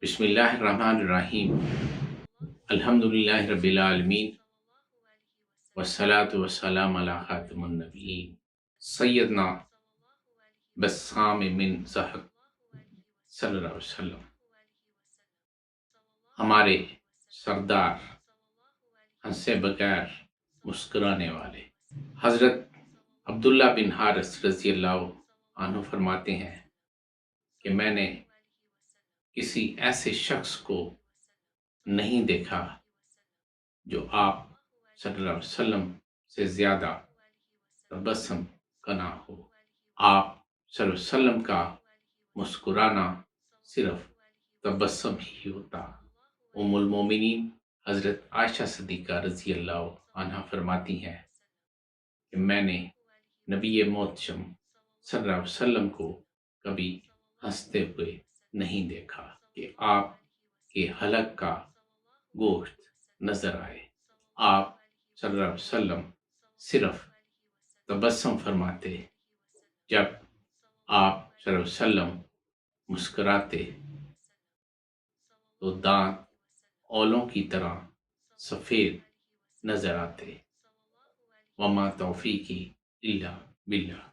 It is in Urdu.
بسم اللہ الرحمن الرحیم۔ الحمدللہ رب العالمین، والصلاة والسلام علی خاتم النبیین، سیدنا بسام من زہق صلی اللہ علیہ وسلم۔ ہمارے سردار، ہنسے بغیر مسکرانے والے حضرت عبداللہ بن حارث رضی اللہ عنہ فرماتے ہیں کہ میں نے کسی ایسے شخص کو نہیں دیکھا جو آپ صلی اللہ علیہ وسلم سے زیادہ تبسم کنا ہو۔ آپ صلی اللہ علیہ وسلم کا مسکرانا صرف تبسم ہی ہوتا۔ ام المومنین حضرت عائشہ صدیقہ رضی اللہ عنہ فرماتی ہیں کہ میں نے نبی محتشم صلی اللہ علیہ وسلم کو کبھی ہنستے ہوئے نہیں دیکھا کہ آپ کے حلق کا گوشت نظر آئے۔ آپ صلی اللہ علیہ وسلم صرف تبسم فرماتے جب آپ صلی اللہ علیہ وسلم مسکراتے تو دانت اولوں کی طرح سفید نظر آتے۔ وما توفیقی الا باللہ۔